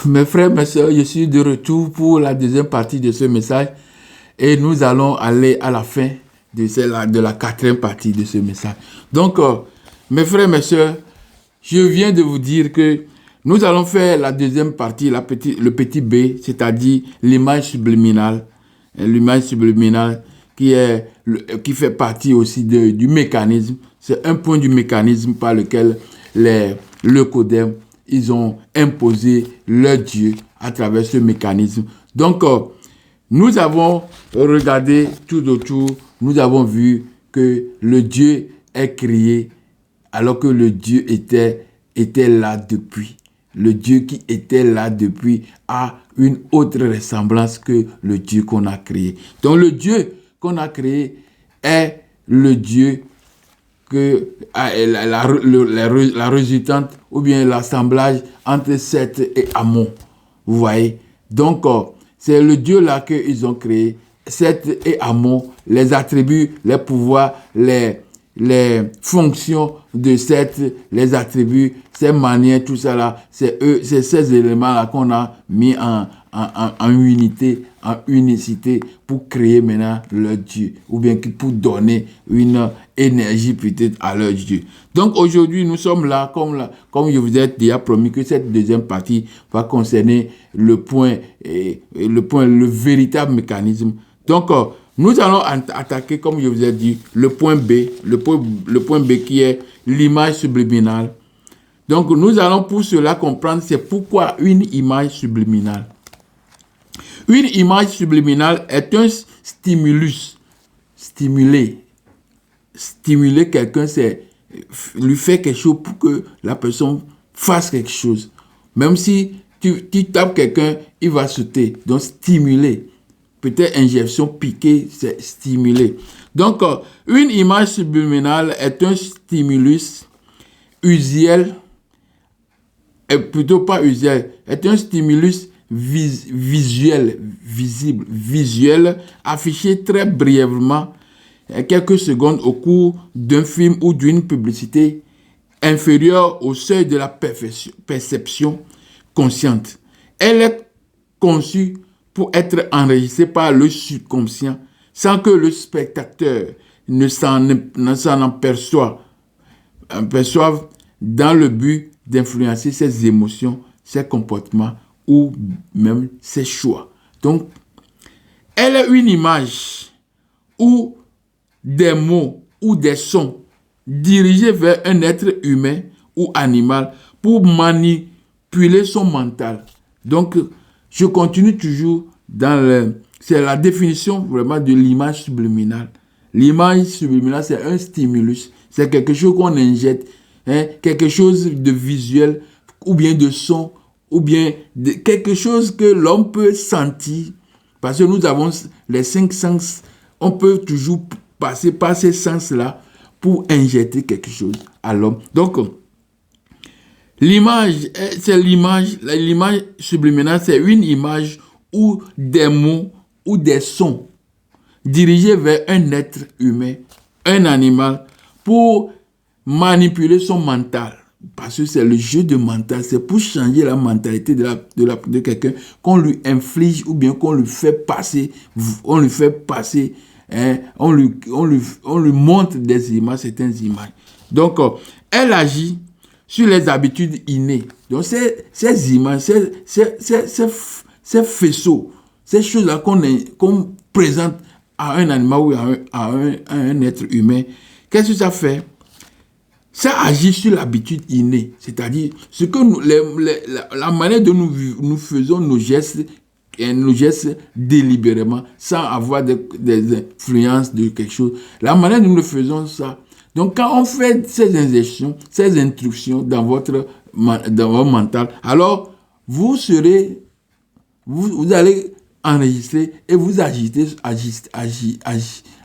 Mes frères, mes sœurs, je suis de retour pour la deuxième partie de ce message et nous allons aller à la fin de la quatrième partie de ce message. Donc, mes frères, mes sœurs, je viens de vous dire que nous allons faire la deuxième partie, le petit B, c'est-à-dire l'image subliminale. L'image subliminale qui fait partie aussi du mécanisme. C'est un point du mécanisme par lequel les leucodèmes ils ont imposé leur Dieu à travers ce mécanisme. Donc, nous avons regardé tout autour, nous avons vu que le Dieu est créé alors que le Dieu était là depuis. Le Dieu qui était là depuis a une autre ressemblance que le Dieu qu'on a créé. Donc, le Dieu qu'on a créé est le Dieu que la résultante ou bien l'assemblage entre Seth et Amon. Vous voyez? Donc, c'est le Dieu là qu'ils ont créé. Seth et Amon, les attributs, les pouvoirs, les fonctions de Seth, les attributs, ses manières, tout ça là, c'est ces éléments là qu'on a mis en unité, en unicité pour créer maintenant leur Dieu, ou bien pour donner une énergie peut-être à leur Dieu. Donc aujourd'hui, nous sommes là, comme je vous ai déjà promis que cette deuxième partie va concerner le véritable mécanisme. Donc, nous allons attaquer, comme je vous ai dit, le point B, le point B qui est l'image subliminale. Donc, nous allons pour cela comprendre c'est pourquoi une image subliminale. Une image subliminale est un stimulus. Stimuler quelqu'un, c'est lui faire quelque chose pour que la personne fasse quelque chose. Même si tu tapes quelqu'un, il va sauter. Donc, stimuler. Peut-être injection piquée, c'est stimuler. Donc, une image subliminale est un stimulus usuel, plutôt pas usuel, est un stimulus visuel, affiché très brièvement, quelques secondes au cours d'un film ou d'une publicité inférieure au seuil de la perception consciente. Elle est conçue pour être enregistrée par le subconscient sans que le spectateur ne s'en aperçoive dans le but d'influencer ses émotions, ses comportements ou même ses choix. Donc, elle est une image ou des mots ou des sons dirigés vers un être humain ou animal pour manipuler son mental. Donc, je continue toujours c'est la définition vraiment de l'image subliminale. L'image subliminale, c'est un stimulus. C'est quelque chose qu'on injecte, quelque chose de visuel ou bien de son ou bien quelque chose que l'homme peut sentir. Parce que nous avons les 5 sens. On peut toujours passer par ces sens-là pour injecter quelque chose à l'homme. Donc, l'image subliminale, c'est une image ou des mots ou des sons dirigés vers un être humain, un animal, pour manipuler son mental. Parce que c'est le jeu de mental, c'est pour changer la mentalité de quelqu'un, qu'on lui inflige ou bien qu'on lui fait passer, on lui montre des images, certaines images. Donc, elle agit sur les habitudes innées. Donc, ces images, ces faisceaux, ces choses-là qu'on présente à un animal ou à un être humain, qu'est-ce que ça fait? Ça agit sur l'habitude innée, c'est-à-dire ce que la manière dont nous faisons nos gestes délibérément, sans avoir des influences de quelque chose. La manière dont nous faisons ça. Donc, quand on fait ces injections, ces instructions dans votre mental, alors vous allez enregistrer et vous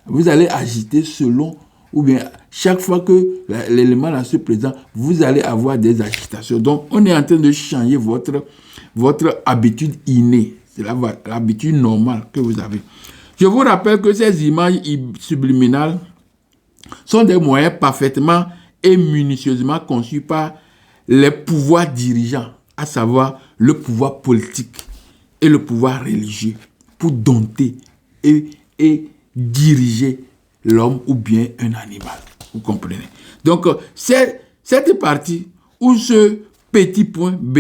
vous allez agiter selon, ou bien chaque fois que l'élément là se présente, vous allez avoir des agitations. Donc, on est en train de changer votre habitude innée. C'est l'habitude normale que vous avez. Je vous rappelle que ces images subliminales sont des moyens parfaitement et minutieusement conçus par les pouvoirs dirigeants. à savoir le pouvoir politique et le pouvoir religieux, pour dompter et diriger l'homme ou bien un animal. Vous comprenez? Donc, cette partie ou ce petit point B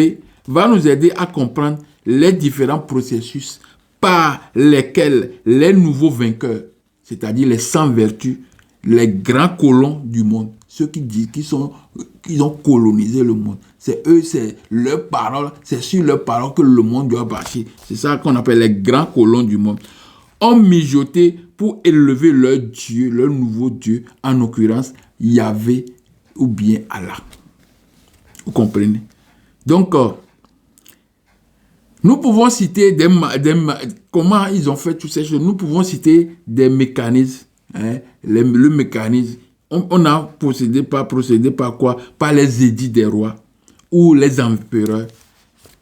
va nous aider à comprendre les différents processus par lesquels les nouveaux vainqueurs, c'est-à-dire les sans vertus, les grands colons du monde, ceux qui disent qu'ils ont colonisé le monde, c'est eux, c'est leur parole, c'est sur leur parole que le monde doit marcher. C'est ça qu'on appelle les grands colons du monde. Ont mijoté pour élever leur Dieu, leur nouveau Dieu, en l'occurrence Yahvé ou bien Allah. Vous comprenez? Donc, nous pouvons citer comment ils ont fait toutes ces choses. Nous pouvons citer des mécanismes. Le mécanisme, on a procédé par quoi? Par les édits des rois ou les empereurs,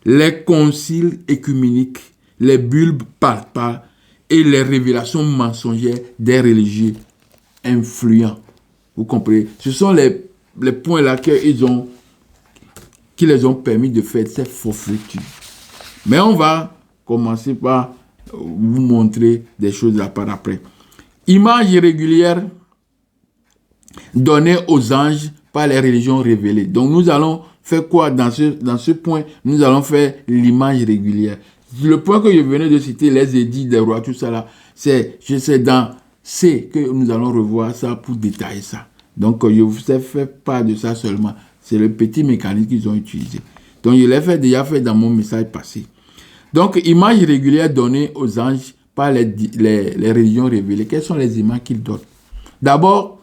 les conciles écuméniques, les bulbes papales et les révélations mensongères des religieux influents. Vous comprenez? Ce sont les points là qui les ont permis de faire ces forfaitures. Mais on va commencer par vous montrer des choses là par après. Images irrégulières données aux anges par les religions révélées. Donc nous allons faire quoi dans ce point? Nous allons faire l'image régulière. Le point que je venais de citer, les édits des rois, tout ça là, c'est dans C que nous allons revoir ça pour détailler ça. Donc je vous ai fait part de ça seulement. C'est le petit mécanisme qu'ils ont utilisé. Donc je l'ai déjà fait dans mon message passé. Donc images régulières données aux anges par les religions révélées. Quelles sont les images qu'ils donnent? D'abord,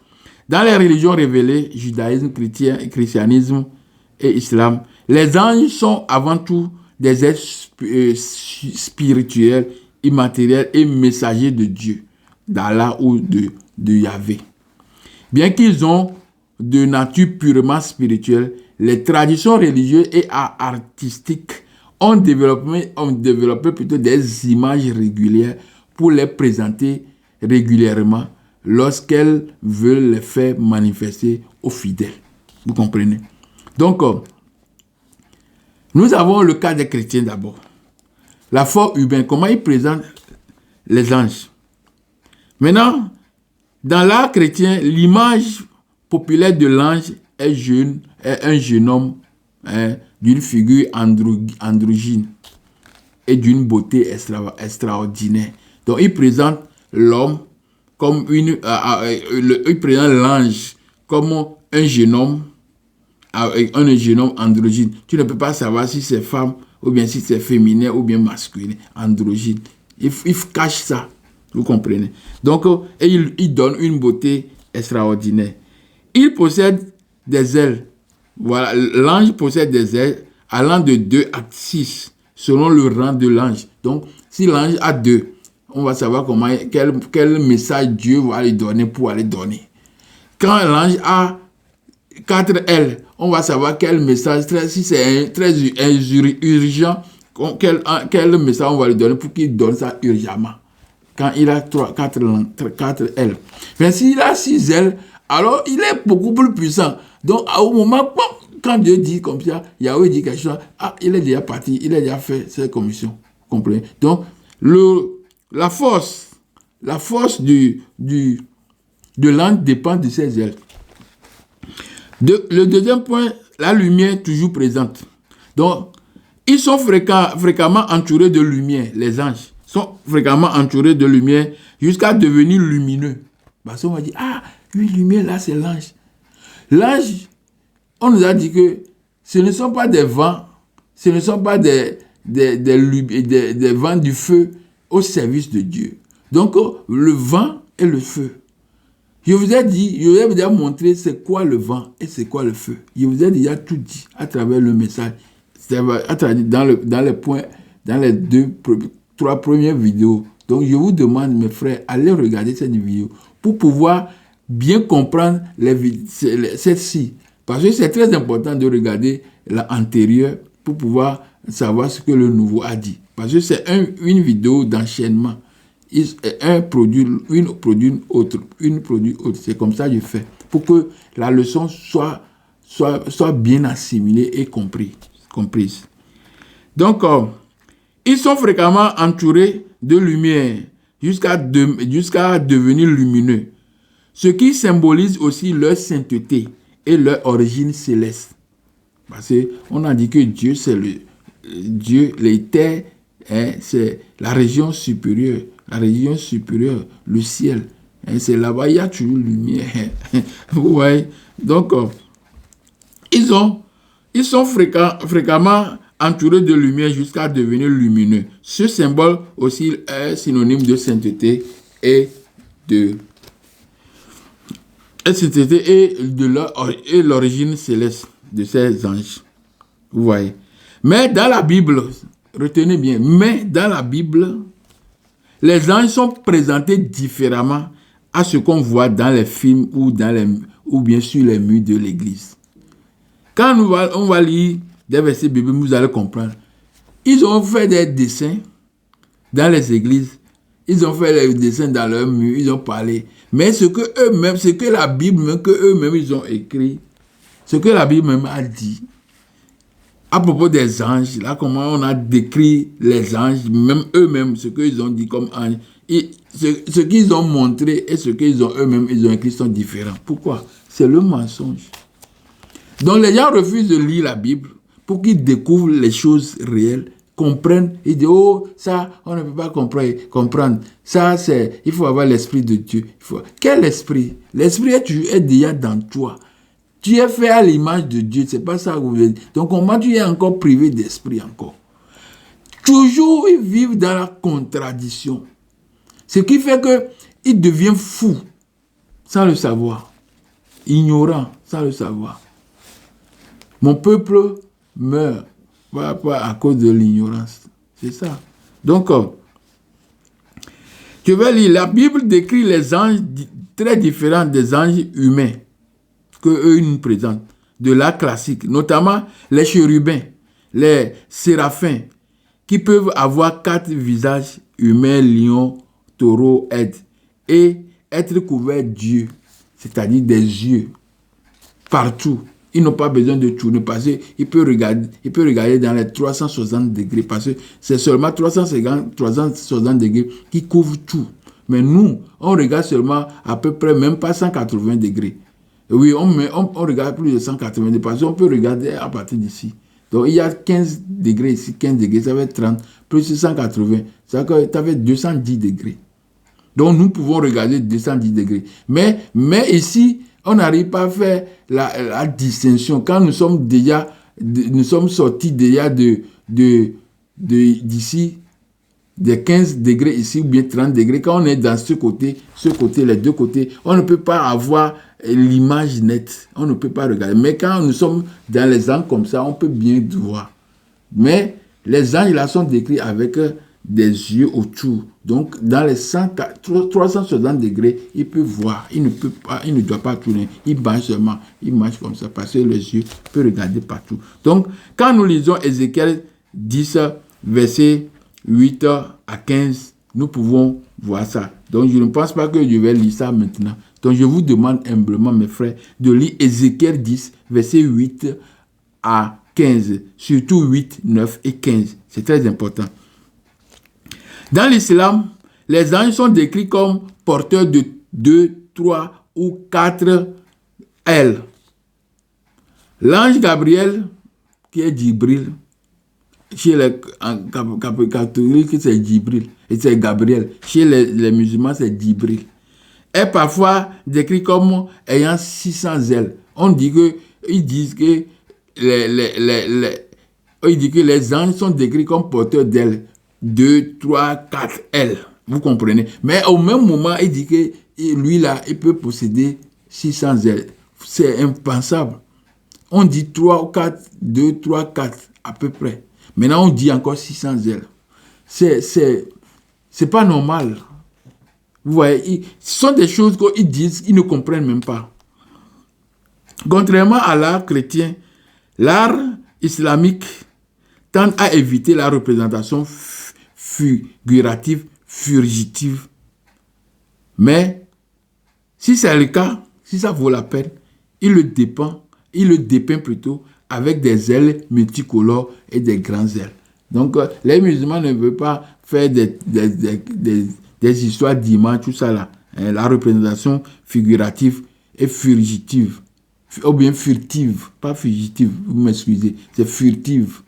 dans les religions révélées, judaïsme, christianisme et islam, les anges sont avant tout des êtres spirituels, immatériels et messagers de Dieu, d'Allah ou de Yahvé. Bien qu'ils ont de nature purement spirituelle, les traditions religieuses et artistiques ont développé plutôt des images régulières pour les présenter régulièrement lorsqu'elles veulent les faire manifester aux fidèles. Vous comprenez? Donc, nous avons le cas des chrétiens d'abord. La foi humaine, comment ils présentent les anges. Maintenant, dans l'art chrétien, l'image populaire de l'ange est un jeune homme d'une figure androgyne et d'une beauté extraordinaire. Donc, il présente l'homme comme il présente l'ange comme un jeune homme androgyne. Tu ne peux pas savoir si c'est femme ou bien si c'est féminin ou bien masculin, androgyne. Il cache ça, vous comprenez. Donc, et il donne une beauté extraordinaire. Il possède des ailes. Voilà, l'ange possède des ailes allant de 2 à 6 selon le rang de l'ange. Donc, si l'ange a 2, on va savoir quel message Dieu va lui donner pour aller donner. Quand l'ange a 4 ailes, on va savoir quel message, si c'est très urgent, quel message on va lui donner pour qu'il donne ça urgemment. Quand il a 4 ailes. Mais s'il a 6 ailes, alors il est beaucoup plus puissant. Donc, au moment, quand Dieu dit comme ça, Yahweh dit quelque chose, il est déjà parti, il a déjà fait ses commissions. Vous comprenez? Donc, la force de l'ange dépend de ses ailes. Le deuxième point, la lumière toujours présente. Donc, ils sont fréquemment entourés de lumière, les anges sont fréquemment entourés de lumière jusqu'à devenir lumineux. Parce qu'on va dire, une lumière là, c'est l'ange. L'ange, on nous a dit que ce ne sont pas des vents, ce ne sont pas des vents du feu au service de Dieu. Donc, le vent et le feu. Je vous ai déjà montré c'est quoi le vent et c'est quoi le feu. Je vous ai déjà tout dit à travers le message. Dans les 3 premières vidéos. Donc, je vous demande, mes frères, allez regarder cette vidéo pour pouvoir bien comprendre celle-ci. Parce que c'est très important de regarder l'antérieur pour pouvoir savoir ce que le nouveau a dit. Parce que c'est une vidéo d'enchaînement. Un produit, une produit autre. C'est comme ça que je fais. Pour que la leçon soit bien assimilée et comprise. Donc, ils sont fréquemment entourés de lumière jusqu'à devenir lumineux, ce qui symbolise aussi leur sainteté et leur origine céleste. Parce qu'on a dit que Dieu, c'est Dieu, les terres, hein, c'est la région supérieure, le ciel. Hein, c'est là-bas, il y a toujours lumière. Vous voyez? Donc, ils sont fréquemment entourés de lumière jusqu'à devenir lumineux. Ce symbole aussi est synonyme de sainteté et de l'origine céleste de ces anges. Vous voyez. Mais dans la Bible, retenez bien, mais dans la Bible, les anges sont présentés différemment à ce qu'on voit dans les films ou bien sur les murs de l'église. Quand on va lire des versets bibliques, vous allez comprendre. Ils ont fait des dessins dans les églises. Ils ont fait les dessins dans leurs murs. Ils ont parlé. Mais ce que la Bible, même que eux-mêmes, ils ont écrit, ce que la Bible même a dit, à propos des anges, là, comment on a décrit les anges, même eux-mêmes, ce qu'ils ont dit comme anges, ce qu'ils ont montré et ce qu'ils ont eux-mêmes, ils ont écrit sont différents. Pourquoi? C'est le mensonge. Donc les gens refusent de lire la Bible pour qu'ils découvrent les choses réelles, comprennent, ils disent, oh, ça, on ne peut pas comprendre. Ça, il faut avoir l'esprit de Dieu. Quel esprit? L'esprit est déjà dans toi. Tu es fait à l'image de Dieu, c'est pas ça que vous voulez dire. Donc comment tu es encore privé d'esprit encore? Toujours, ils vivent dans la contradiction. Ce qui fait qu'ils deviennent fous sans le savoir. Ignorants sans le savoir. Mon peuple meurt à cause de l'ignorance. C'est ça. Donc, je vais lire. La Bible décrit les anges très différents des anges humains que eux nous présentent, de l'art classique, notamment les chérubins, les séraphins, qui peuvent avoir 4 visages, humains, lion, taureau, aigle, et être couverts d'yeux, c'est-à-dire des yeux, partout. Ils n'ont pas besoin de tourner parce qu'ils peuvent regarder dans les 360 degrés parce que c'est seulement 360 degrés qui couvrent tout. Mais nous, on regarde seulement à peu près, même pas 180 degrés. Oui, on regarde plus de 180 degrés parce qu'on peut regarder à partir d'ici. Donc, il y a 15 degrés ici, 15 degrés, ça va être 30, plus 180, ça va être 210 degrés. Donc, nous pouvons regarder 210 degrés. Mais ici, on n'arrive pas à faire la distinction. Quand nous sommes sortis déjà d'ici, des 15 degrés ici, ou bien 30 degrés, quand on est dans ce côté, les deux côtés, on ne peut pas avoir l'image nette. On ne peut pas regarder. Mais quand nous sommes dans les angles comme ça, on peut bien voir. Mais les anges là sont décrits avec des yeux autour. Donc, dans les 360 degrés, il peut voir. Il ne doit pas tourner. Il marche seulement. Il marche comme ça parce que les yeux peuvent regarder partout. Donc, quand nous lisons Ézéchiel 10, verset 8 à 15, nous pouvons voir ça. Donc, je ne pense pas que je vais lire ça maintenant. Donc, je vous demande humblement, mes frères, de lire Ézéchiel 10, verset 8 à 15. Surtout 8, 9 et 15. C'est très important. Dans l'islam, les anges sont décrits comme porteurs de 2, 3 ou 4 ailes. L'ange Gabriel, qui est Djibril, chez les catholiques, c'est Djibril, et c'est Gabriel. Chez les musulmans, c'est Djibril. Est parfois décrit comme ayant 600 ailes. Ils disent que les anges sont décrits comme porteurs d'ailes. 2, 3, 4 ailes. Vous comprenez? Mais au même moment, il dit que lui, là, il peut posséder 600 ailes. C'est impensable. On dit 3 ou 4, 2, 3, 4, à peu près. Maintenant, on dit encore 600 ailes. C'est pas normal. Vous voyez, ce sont des choses qu'ils disent, ils ne comprennent même pas. Contrairement à l'art chrétien, l'art islamique tend à éviter la représentation figurative, fugitive. Mais, si c'est le cas, si ça vaut la peine, il le dépeint plutôt avec des ailes multicolores et des grandes ailes. Donc, les musulmans ne veulent pas faire des histoires d'images, tout ça là. La représentation figurative et fugitive. Ou bien furtive, pas fugitive, vous m'excusez, c'est furtive.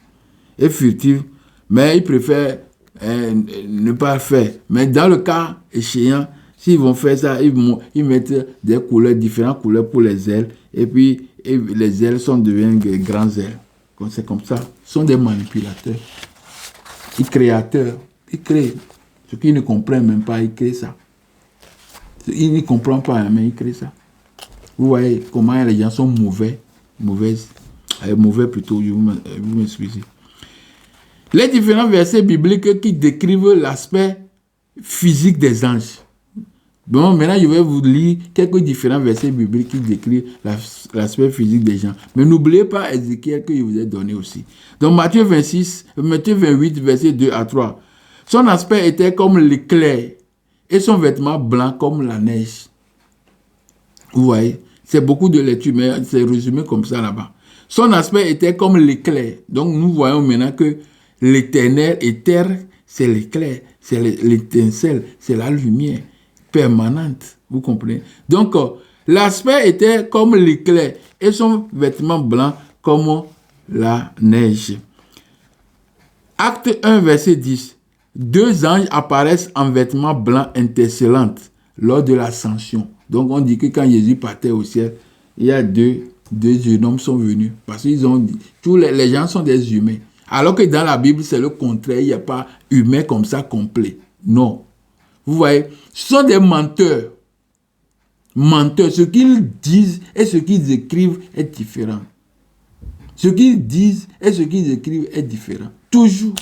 Et furtive, mais ils préfèrent ne pas faire. Mais dans le cas échéant, s'ils vont faire ça, ils mettent des couleurs, différentes couleurs pour les ailes, et puis les ailes deviennent des grandes ailes. C'est comme ça. Ils sont des manipulateurs. Ils créateurs. Ils créent. Ceux qui ne comprennent même pas, ils créent ça. Ils ne comprennent pas, mais ils créent ça. Vous voyez comment les gens sont mauvais. Mauvais plutôt, vous m'excusez. Les différents versets bibliques qui décrivent l'aspect physique des anges. Bon, maintenant, je vais vous lire quelques différents versets bibliques qui décrivent l'aspect physique des gens. Mais n'oubliez pas Ézéchiel que je vous ai donné aussi. Donc, Matthieu 28, versets 2 à 3. Son aspect était comme l'éclair et son vêtement blanc comme la neige. Vous voyez, c'est beaucoup de lecture, mais c'est résumé comme ça là-bas. Son aspect était comme l'éclair. Donc, nous voyons maintenant que l'éternel éther, c'est l'éclair, c'est l'étincelle, c'est la lumière permanente. Vous comprenez? Donc, l'aspect était comme l'éclair et son vêtement blanc comme la neige. Acte 1, verset 10. 2 anges apparaissent en vêtements blancs intercellents lors de l'ascension. Donc, on dit que quand Jésus partait au ciel, il y a deux jeunes hommes sont venus. Parce qu'ils ont dit, tous les gens sont des humains. Alors que dans la Bible, c'est le contraire. Il n'y a pas humain comme ça complet. Non. Vous voyez, ce sont des menteurs. Menteurs. Ce qu'ils disent et ce qu'ils écrivent est différent. Ce qu'ils disent et ce qu'ils écrivent est différent. Toujours.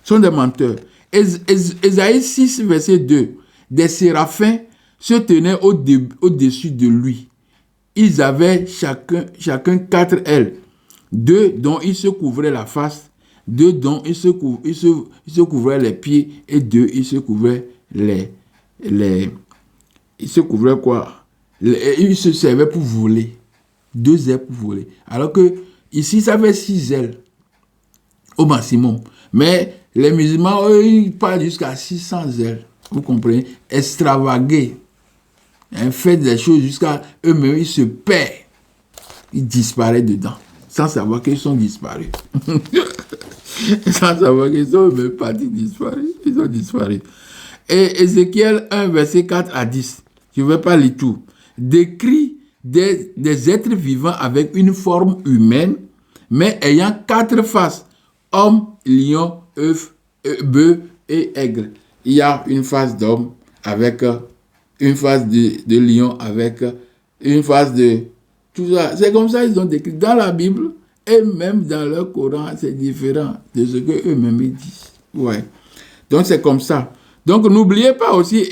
Ce sont des menteurs. Ésaïe 6, verset 2. Des séraphins se tenaient au-dessus de lui. Ils avaient chacun 4 ailes. 2 dont ils se couvraient la face, 2 dont ils se couvraient les pieds, et 2 ils se couvraient ils se couvraient quoi? Ils se servaient pour voler. 2 ailes pour voler. Alors que ici, ça fait 6 ailes au maximum. Mais les musulmans, eux, ils parlent jusqu'à 600 ailes. Vous comprenez? Extravaguer. Fait des choses jusqu'à eux-mêmes, ils se perdent. Ils disparaissent dedans. Sans savoir qu'ils sont disparus. Sans savoir qu'ils sont même partis disparus. Ils ont disparu. Et Ézéchiel 1, verset 4 à 10. Je ne vais pas lire tout. Décrit des êtres vivants avec une forme humaine, mais ayant 4 faces. Homme, lion, bœuf et aigle. Il y a une face d'homme avec une face de lion avec une face de... Tout ça. C'est comme ça qu'ils ont décrit. Dans la Bible, et même dans leur Coran, c'est différent de ce qu'eux-mêmes disent. Ouais. Donc, c'est comme ça. Donc, n'oubliez pas aussi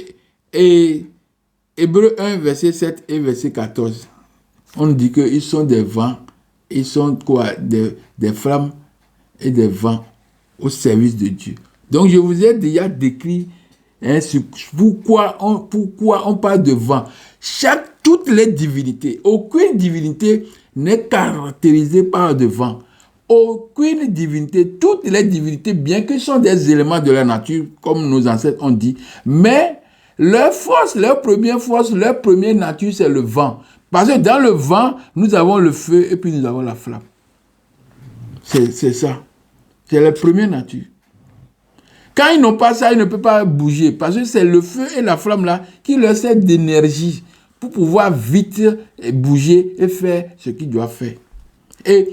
Hébreux 1, verset 7 et verset 14. On dit qu'ils sont des vents. Ils sont quoi? Des flammes et des vents au service de Dieu. Donc, je vous ai déjà décrit pourquoi on parle de vent. Toutes les divinités, aucune divinité n'est caractérisée par de vent. Aucune divinité, toutes les divinités, bien que ce sont des éléments de la nature, comme nos ancêtres ont dit, mais leur force, leur première nature, c'est le vent. Parce que dans le vent, nous avons le feu et puis nous avons la flamme. C'est ça. C'est la première nature. Quand ils n'ont pas ça, ils ne peuvent pas bouger. Parce que c'est le feu et la flamme là qui leur servent d'énergie pour pouvoir vite bouger et faire ce qu'ils doivent faire. Et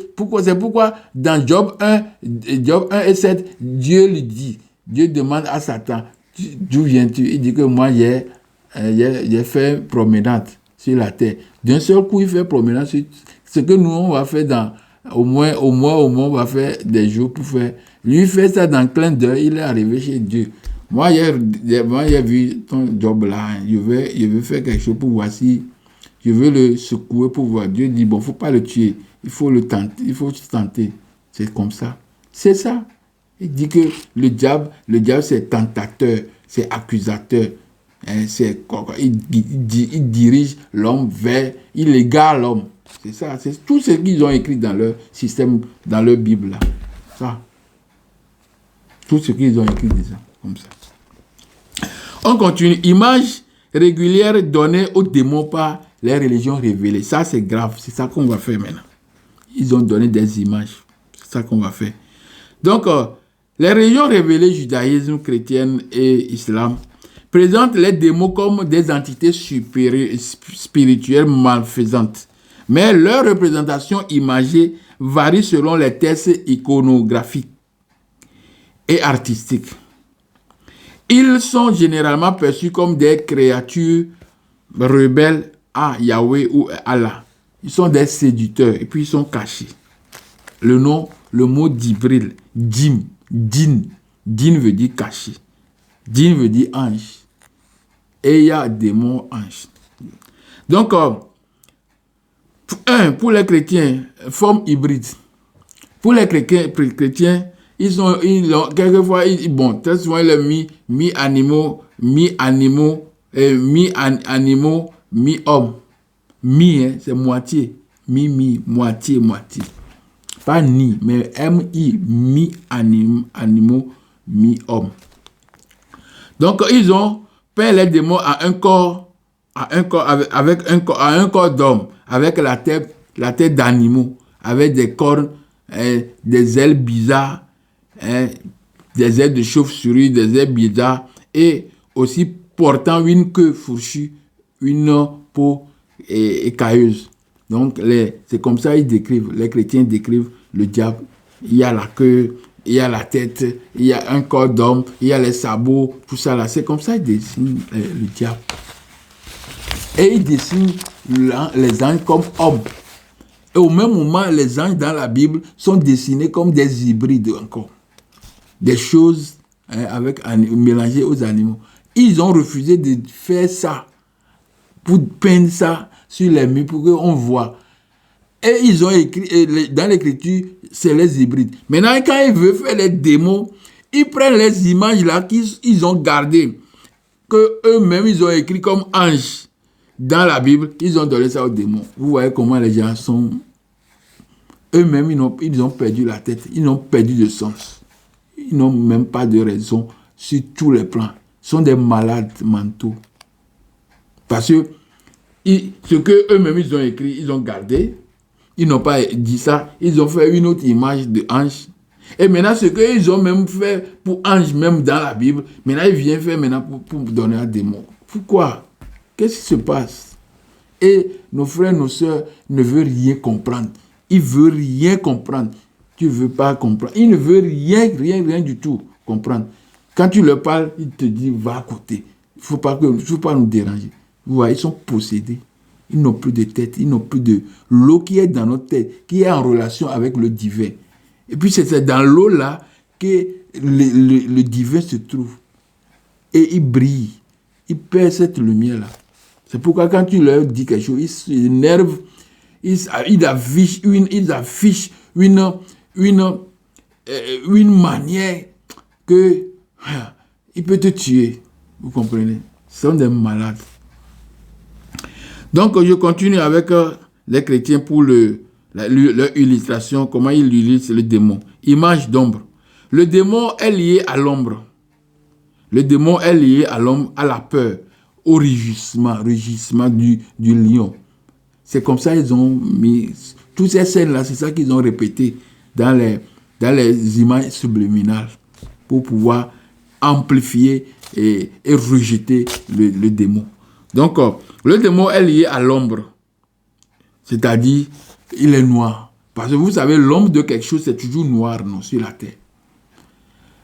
c'est pourquoi dans Job 1 et 7, Dieu demande à Satan, d'où viens-tu? Il dit que moi, j'ai fait promenade sur la terre. D'un seul coup, il fait promenade sur ce que nous, on va faire au moins, on va faire des jours pour faire. Lui, il fait ça dans clin d'œil, il est arrivé chez Dieu. Moi, j'ai vu ton job là, je veux faire quelque chose pour voir si je veux le secouer pour voir. Dieu dit, bon, il ne faut pas le tuer, il faut le tenter. C'est comme ça. C'est ça. Il dit que le diable c'est tentateur, c'est accusateur. Il dirige l'homme il égare l'homme. C'est ça, c'est tout ce qu'ils ont écrit dans leur système, dans leur Bible là. Ça. Tout ce qu'ils ont écrit déjà, comme ça. On continue. Image régulière donnée aux démons par les religions révélées. Ça, c'est grave. C'est ça qu'on va faire maintenant. Ils ont donné des images. C'est ça qu'on va faire. Donc, les religions révélées, judaïsme, chrétienne et islam, présentent les démons comme des entités supérieures, spirituelles malfaisantes. Mais leur représentation imagée varie selon les textes iconographiques et artistiques. Ils sont généralement perçus comme des créatures rebelles à Yahweh ou à Allah. Ils sont des séducteurs et puis ils sont cachés. Le mot d'Ibril, Djinn veut dire caché. Djinn veut dire ange. Et il y a démon ange. Donc, pour les chrétiens, forme hybride. Pour les chrétiens, ils ont quelquefois, très souvent, ils ont mi-animaux, mi-homme. C'est moitié. Moitié. Pas ni, mais M-I, mi-animaux, mi-homme. Donc, ils ont peint les démons à un corps d'homme, avec la tête d'animaux, avec des cornes, des ailes bizarres, des ailes de chauve-souris, des ailes bizarres, et aussi portant une queue fourchue, une peau écailleuse. Donc, c'est comme ça les chrétiens décrivent le diable. Il y a la queue, il y a la tête, il y a un corps d'homme, il y a les sabots, tout ça là. C'est comme ça qu'ils dessinent le diable. Et ils dessinent les anges comme hommes. Et au même moment, les anges dans la Bible sont dessinés comme des hybrides encore. Des choses mélangées aux animaux. Ils ont refusé de faire ça, pour peindre ça sur les murs, pour qu'on voit. Et ils ont écrit, dans l'écriture, c'est les hybrides. Maintenant, quand ils veulent faire les démons, ils prennent les images là qu'ils ont gardées, que eux-mêmes, ils ont écrit comme anges. Dans la Bible, ils ont donné ça aux démons. Vous voyez comment les gens sont... Eux-mêmes, ils ont perdu la tête. Ils ont perdu de sens. Ils n'ont même pas de raison sur tous les plans. Ils sont des malades mentaux. Parce que ce qu'eux-mêmes, ils ont écrit, ils ont gardé. Ils n'ont pas dit ça. Ils ont fait une autre image de ange. Et maintenant, ce qu'ils ont même fait pour ange, même dans la Bible, maintenant, ils viennent faire maintenant pour donner à démon. Pourquoi? Qu'est-ce qui se passe? Et nos frères, nos sœurs ne veulent rien comprendre. Ils ne veulent rien comprendre. Tu ne veux pas comprendre. Ils ne veulent rien du tout comprendre. Quand tu leur parles, ils te disent, va à côté. Il ne faut pas nous déranger. Vous voyez, ils sont possédés. Ils n'ont plus de tête. Ils n'ont plus de l'eau qui est dans notre tête, qui est en relation avec le divin. Et puis c'est dans l'eau là que le divin se trouve. Et il brille. Il perd cette lumière-là. C'est pourquoi quand tu leur dis quelque chose, ils s'énervent, ils affichent une manière que il peut te tuer. Vous comprenez? Ce sont des malades. Donc, je continue avec les chrétiens pour leur illustration, comment ils illustrent le démon. Image d'ombre. Le démon est lié à l'ombre. Le démon est lié à l'homme, à la peur, au rugissement du lion. C'est comme ça qu'ils ont mis... Toutes ces scènes-là, c'est ça qu'ils ont répété dans les images subliminales pour pouvoir amplifier et rejeter le démon. Donc, le démon est lié à l'ombre. C'est-à-dire, il est noir. Parce que vous savez, l'ombre de quelque chose, c'est toujours noir, non, sur la terre.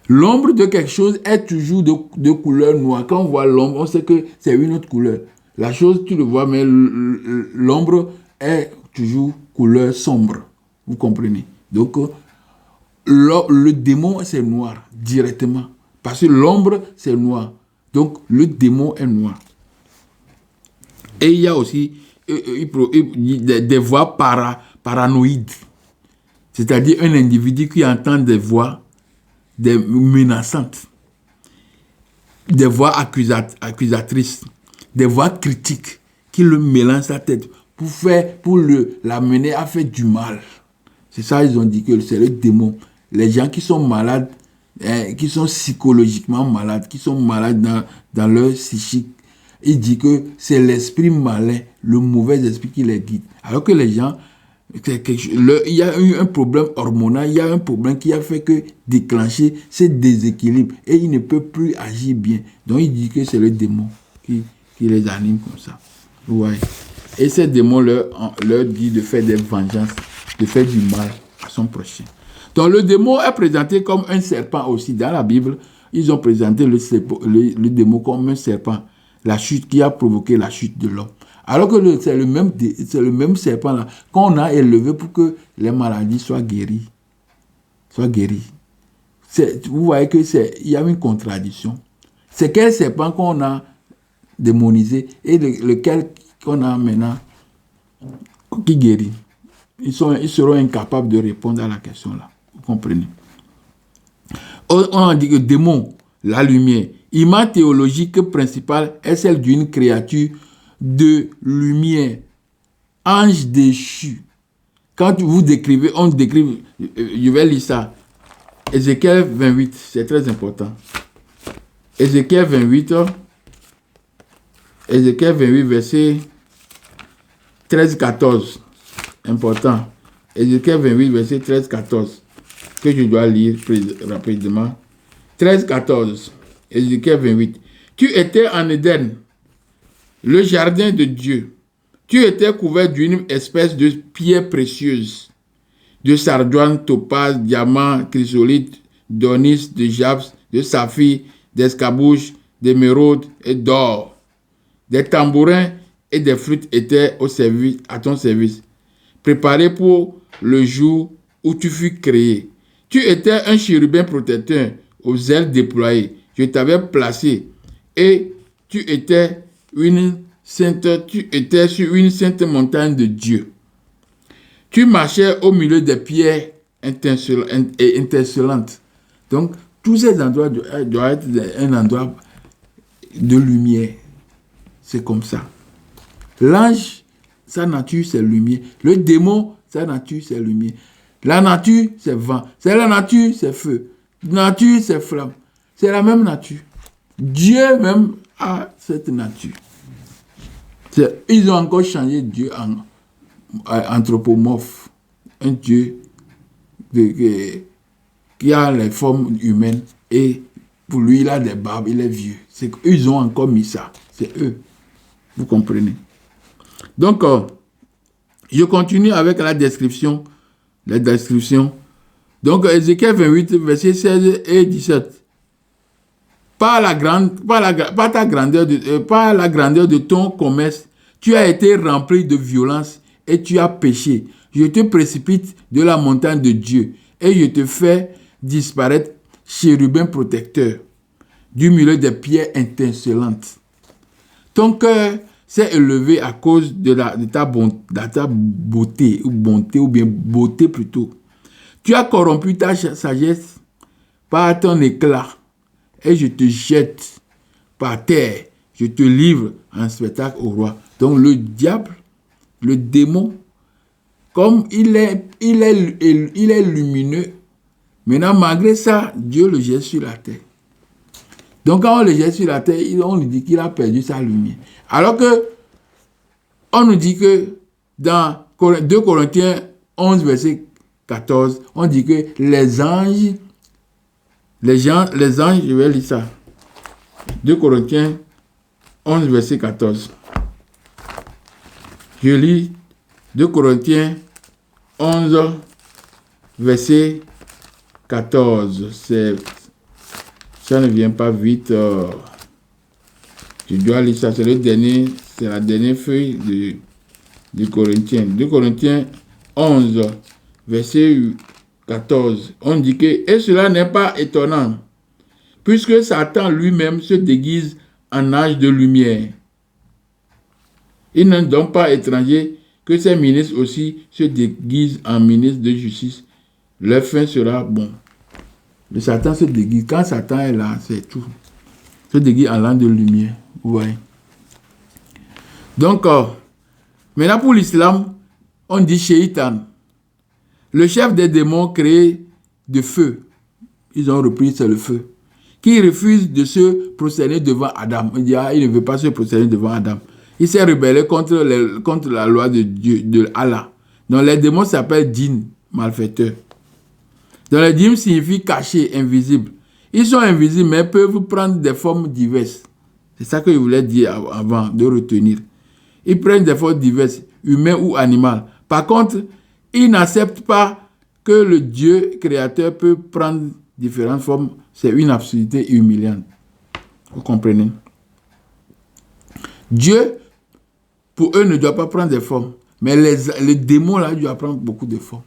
L'ombre de quelque chose est toujours de couleur noire. Quand on voit l'ombre, on sait que c'est une autre couleur. La chose, tu le vois, mais l'ombre est toujours couleur sombre. Vous comprenez? Donc, le démon, c'est noir, directement. Parce que l'ombre, c'est noir. Donc, le démon est noir. Et il y a aussi des voix paranoïdes. C'est-à-dire un individu qui entend des voix menaçantes, des voix accusatrices, des voix critiques qui le mélangent sa tête pour l'amener à faire du mal. C'est ça, ils ont dit que c'est le démon. Les gens qui sont malades qui sont psychologiquement malades, qui sont malades dans leur psychique. Il dit que c'est l'esprit malin, le mauvais esprit qui les guide. Alors que les gens, il y a eu un problème hormonal, il y a un problème qui a fait que déclencher ces déséquilibres et il ne peut plus agir bien. Donc il dit que c'est le démon qui les anime comme ça. Ouais. Et ces démons leur dit de faire des vengeances, de faire du mal à son prochain. Donc le démon est présenté comme un serpent aussi. Dans la Bible, ils ont présenté le démon comme un serpent. La chute qui a provoqué la chute de l'homme. Alors que c'est le même serpent là qu'on a élevé pour que les maladies soient guéries. Vous voyez que il y a une contradiction. C'est quel serpent qu'on a démonisé et lequel qu'on a maintenant qui guérit. Ils seront incapables de répondre à la question là. Vous comprenez? On a dit que démon, la lumière. Image théologique principale est celle d'une créature de lumière, ange déchu. Quand vous décrivez, on décrit, je vais lire ça. Ézéchiel 28, c'est très important. Ézéchiel 28, verset 13-14. Important. Ézéchiel 28, verset 13-14. Que je dois lire rapidement. 13-14. Ézéchiel 28. Tu étais en Éden, le jardin de Dieu. Tu étais couvert d'une espèce de pierre précieuse, de sardoine, topaz, diamant, chrysolite, d'onyx, de jaspis, de saphir, d'escabouche, d'émeraude et d'or. Des tambourins et des flûtes étaient à ton service, préparés pour le jour où tu fus créé. Tu étais un chérubin protecteur aux ailes déployées. Je t'avais placé et tu étais sur une sainte montagne de Dieu. Tu marchais au milieu des pierres étincelantes. Donc, tous ces endroits doivent être un endroit de lumière. C'est comme ça. L'ange, sa nature, c'est lumière. Le démon, sa nature, c'est lumière. La nature, c'est vent. C'est la nature, c'est feu. La nature, c'est flamme. C'est la même nature. Dieu même a cette nature. Ils ont encore changé Dieu en anthropomorphe. Un Dieu qui a les formes humaines et pour lui, il a des barbes, il est vieux. Ils ont encore mis ça. C'est eux. Vous comprenez? Donc, je continue avec la description. Donc, Ézéchiel 28, versets 16 et 17. Par la grandeur de ton commerce, tu as été rempli de violence et tu as péché. Je te précipite de la montagne de Dieu et je te fais disparaître, chérubin protecteur, du milieu des pierres étincelantes. Ton cœur s'est élevé à cause de ta beauté, ou bien beauté plutôt. Tu as corrompu ta sagesse par ton éclat. Et je te jette par terre, je te livre en spectacle au roi. Donc le diable, le démon, comme il est lumineux, maintenant malgré ça, Dieu le jette sur la terre. Donc quand on le jette sur la terre, on lui dit qu'il a perdu sa lumière. Alors que on nous dit que dans 2 Corinthiens 11, verset 14, on dit que les anges, je vais lire ça. 2 Corinthiens 11, verset 14. Je lis 2 Corinthiens 11, verset 14. Ça ne vient pas vite. Je dois lire ça. C'est la dernière feuille de Corinthiens. 2 Corinthiens 11, verset 14, on dit que, et cela n'est pas étonnant, puisque Satan lui-même se déguise en ange de lumière. Il n'est donc pas étranger que ces ministres aussi se déguisent en ministres de justice. Leur fin sera bon. Le Satan se déguise. Quand Satan est là, c'est tout. Se déguise en ange de lumière. Vous voyez. Donc, maintenant pour l'islam, on dit Shaitan. Le chef des démons créé de feu. ils ont repris, c'est le feu. Qui refuse de se prosterner devant Adam. Il dit, il ne veut pas se prosterner devant Adam. Il s'est rebellé contre la loi de Dieu, de Allah. Donc les démons s'appellent djinns, malfaiteurs. Donc les djinns signifient caché, invisible. Ils sont invisibles, mais peuvent prendre des formes diverses. C'est ça que je voulais dire avant de retenir. Ils prennent des formes diverses, humains ou animales. Par contre, ils n'acceptent pas que le Dieu créateur peut prendre différentes formes. C'est une absurdité humiliante. Vous comprenez? Dieu, pour eux, ne doit pas prendre des formes. Mais les démons, là, doivent prendre beaucoup de formes.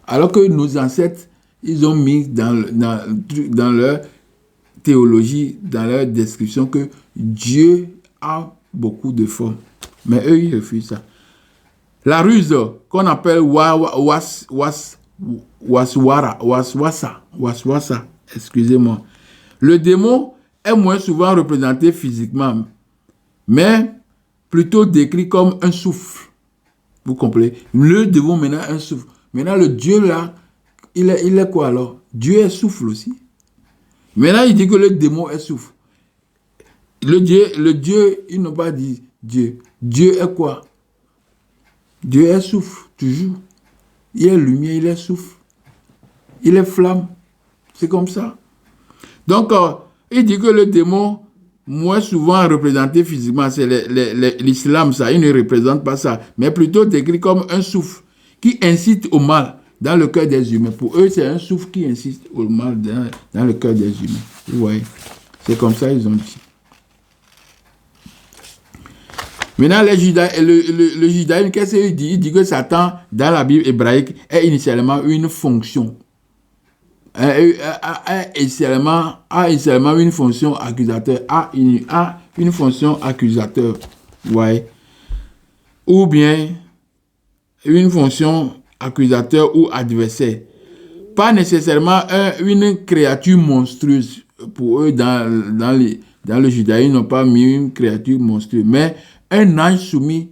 Alors que nos ancêtres, ils ont mis dans leur théologie, dans leur description, que Dieu a beaucoup de formes. Mais eux, ils refusent ça. La ruse, qu'on appelle waswasa, excusez-moi. Le démon est moins souvent représenté physiquement, mais plutôt décrit comme un souffle. Vous comprenez? Le démon maintenant un souffle. Maintenant, le Dieu là, il est quoi alors? Dieu est souffle aussi. Maintenant, il dit que le démon est souffle. Le Dieu, il n'a pas dit Dieu. Dieu est quoi? Dieu est souffle, toujours. Il est lumière, il est souffle. Il est flamme. C'est comme ça. Donc, il dit que le démon, moins souvent représenté physiquement, c'est l'islam, ça. Il ne représente pas ça. Mais plutôt décrit comme un souffle qui incite au mal dans le cœur des humains. Pour eux, c'est un souffle qui incite au mal dans le cœur des humains. Vous voyez? C'est comme ça ils ont dit. Maintenant, le judaïsme, qu'est-ce qu'il dit? Il dit que Satan, dans la Bible hébraïque, est initialement une fonction. A initialement une fonction accusateur. A une fonction accusateur. Ouais. Ou bien une fonction accusateur ou adversaire. Pas nécessairement une créature monstrueuse. Pour eux, dans le judaïsme, ils n'ont pas mis une créature monstrueuse. Mais un ange soumis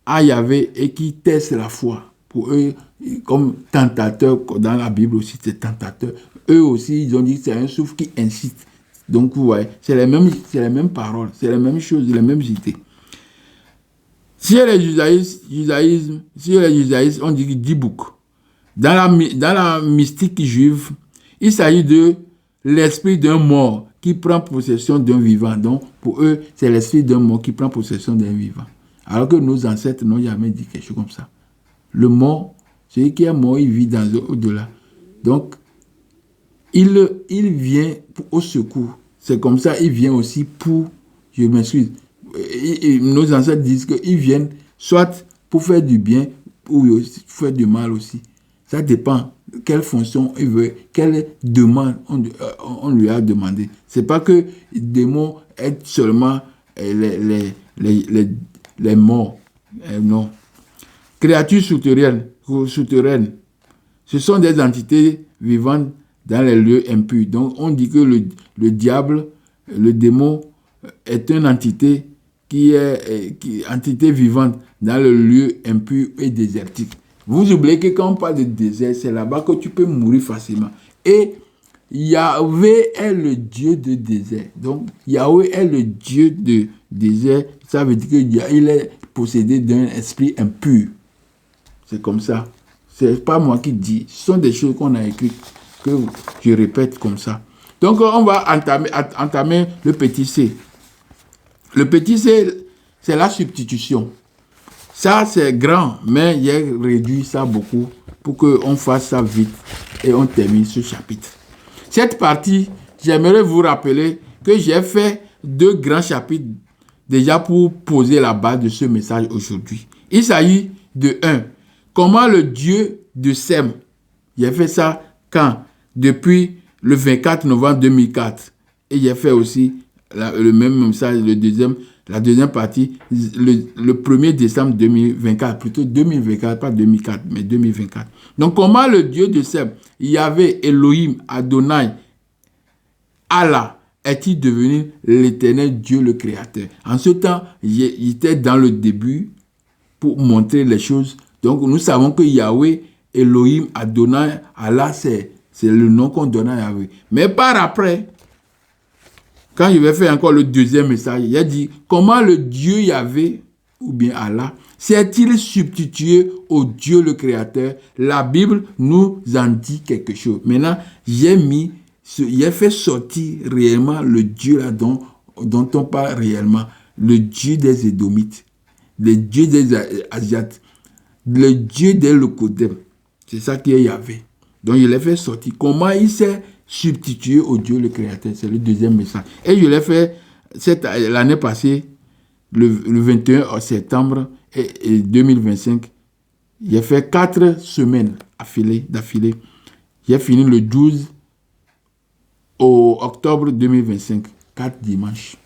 à Yahvé et qui teste la foi. Pour eux, comme tentateur, dans la Bible aussi, c'est tentateur. Eux aussi, ils ont dit que c'est un souffle qui incite. Donc, vous voyez, c'est les mêmes paroles, c'est les mêmes choses, les mêmes idées. Si les judaïsme, on dit Dibouk. Dans la mystique juive, il s'agit de l'esprit d'un mort qui prend possession d'un vivant. Donc, pour eux, c'est l'esprit d'un mort qui prend possession d'un vivant. Alors que nos ancêtres n'ont jamais dit quelque chose comme ça. Le mort, celui qui est mort, il vit dans au-delà. Donc, il vient au secours. C'est comme ça, il vient aussi pour, je m'excuse, nos ancêtres disent qu'ils viennent soit pour faire du bien ou pour faire du mal aussi. Ça dépend quelle fonction il veut, quelle demande on lui a demandé. C'est pas que les démons aident seulement les morts. Non. Créatures souterraines, ce sont des entités vivantes dans les lieux impurs. Donc on dit que le diable, le démon, est une entité entité vivante dans le lieu impur et désertique. Vous oubliez que quand on parle de désert, c'est là-bas que tu peux mourir facilement. Et Yahvé est le Dieu de désert. Donc, Yahvé est le Dieu de désert. Ça veut dire qu'il est possédé d'un esprit impur. C'est comme ça. C'est pas moi qui dis. Ce sont des choses qu'on a écrites, que je répète comme ça. Donc, on va entamer le petit C. Le petit C, c'est la substitution. Ça, c'est grand, mais il a réduit ça beaucoup pour qu'on fasse ça vite et on termine ce chapitre. Cette partie, j'aimerais vous rappeler que j'ai fait 2 grands chapitres déjà pour poser la base de ce message aujourd'hui. Il s'agit de 1. Comment le Dieu de Sem, j'ai fait ça quand? Depuis le 24 novembre 2004. Et j'ai fait aussi le même message, la deuxième partie, le 1er décembre 2024, plutôt 2024, pas 2004, mais 2024. Donc, comment le Dieu de Sem, Yahvé, Elohim, Adonai, Allah, est-il devenu l'éternel Dieu, le Créateur? En ce temps, il était dans le début pour montrer les choses. Donc, nous savons que Yahvé, Elohim, Adonai, Allah, c'est C'est le nom qu'on donne à Yahvé. Mais par après, quand je vais faire encore le deuxième message, il a dit, comment le Dieu Yahvé, ou bien Allah, s'est-il substitué au Dieu le Créateur? La Bible nous en dit quelque chose. Maintenant, j'ai fait sortir réellement le Dieu là dont on parle réellement. Le Dieu des Édomites, le Dieu des Asiates, le Dieu des Lokodem. C'est ça qui est Yahvé. Donc, je l'ai fait sortir. Comment il s'est substitué au Dieu le Créateur? C'est le deuxième message. Et je l'ai fait l'année passée, le 21 septembre 2025. J'ai fait 4 semaines d'affilée. J'ai fini le 12 octobre 2025. 4 dimanches.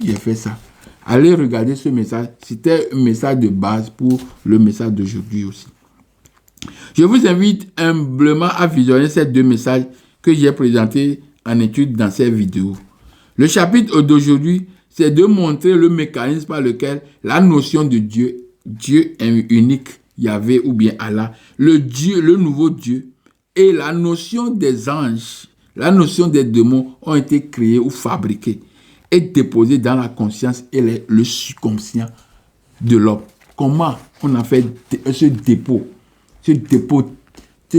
J'ai fait ça. Allez regarder ce message. C'était un message de base pour le message d'aujourd'hui aussi. Je vous invite humblement à visionner ces 2 messages que j'ai présentés en étude dans cette vidéo. Le chapitre d'aujourd'hui, c'est de montrer le mécanisme par lequel la notion de Dieu unique, Yahvé ou bien Allah, le nouveau Dieu, et la notion des anges, la notion des démons ont été créés ou fabriqués et déposés dans la conscience et le subconscient de l'homme. Comment on a fait ce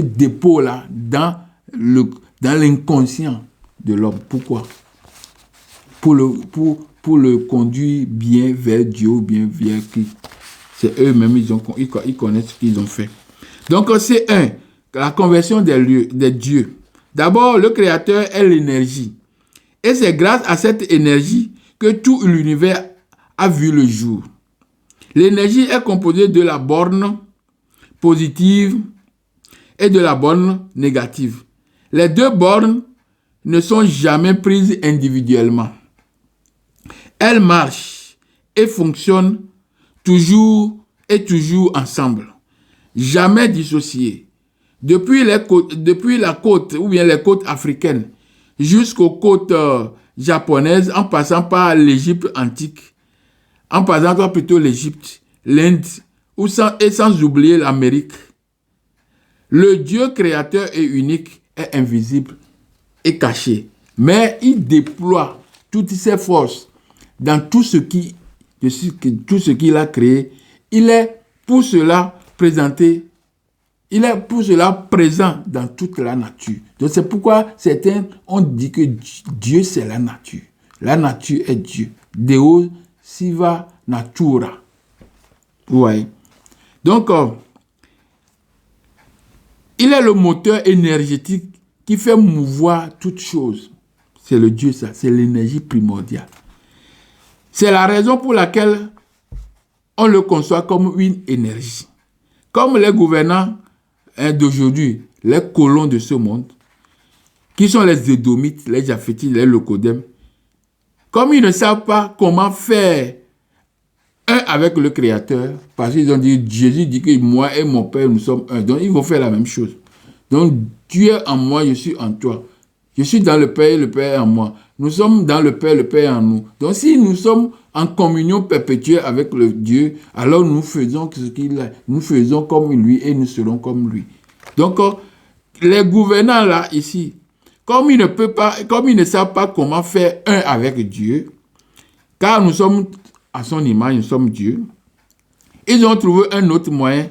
dépôt-là dans l'inconscient de l'homme? Pourquoi? Pour le conduire bien vers Dieu ou bien vers Christ. C'est eux-mêmes, ils connaissent ce qu'ils ont fait. Donc, c'est la conversion des dieux. D'abord, le Créateur est l'énergie. Et c'est grâce à cette énergie que tout l'univers a vu le jour. L'énergie est composée de la borne positive et de la borne négative. Les 2 bornes ne sont jamais prises individuellement. Elles marchent et fonctionnent toujours ensemble, jamais dissociées. Depuis la côte ou bien les côtes africaines jusqu'aux côtes japonaises, en passant par l'Égypte antique, en passant par plutôt l'Égypte, l'Inde, et sans oublier l'Amérique. Le Dieu créateur et unique est invisible et caché, mais il déploie toutes ses forces dans tout ce qu'il a créé. Il est pour cela présent dans toute la nature. Donc c'est pourquoi certains ont dit que Dieu c'est la nature. La nature est Dieu. Deo siva natura. Vous voyez? Donc, il est le moteur énergétique qui fait mouvoir toutes choses. C'est le Dieu, ça. C'est l'énergie primordiale. C'est la raison pour laquelle on le conçoit comme une énergie. Comme les gouvernants d'aujourd'hui, les colons de ce monde, qui sont les Édomites, les Japhétites, les Lokodem, comme ils ne savent pas comment faire un avec le Créateur, parce qu'ils ont dit, Jésus dit que moi et mon Père, nous sommes un. Donc, ils vont faire la même chose. Donc, tu es en moi, je suis en toi. Je suis dans le Père et le Père est en moi. Nous sommes dans le Père est en nous. Donc, si nous sommes en communion perpétuelle avec le Dieu, alors nous faisons ce qu'il a. Nous faisons comme lui et nous serons comme lui. Donc, les gouvernants là, ici, comme ils ne savent pas comment faire un avec Dieu, car nous sommes à son image, nous sommes Dieu, ils ont trouvé un autre moyen,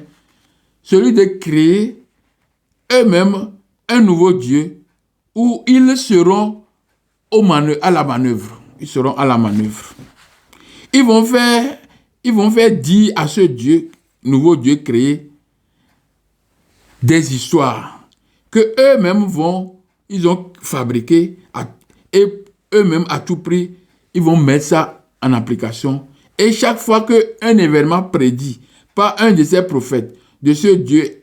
celui de créer eux-mêmes un nouveau Dieu où ils seront à la manœuvre. Ils seront à la manœuvre. Ils vont faire dire à ce Dieu, nouveau Dieu créé, des histoires que eux-mêmes ils ont fabriquées et eux-mêmes à tout prix, ils vont mettre ça en application. Et chaque fois qu'un événement prédit par un de ces prophètes de ce Dieu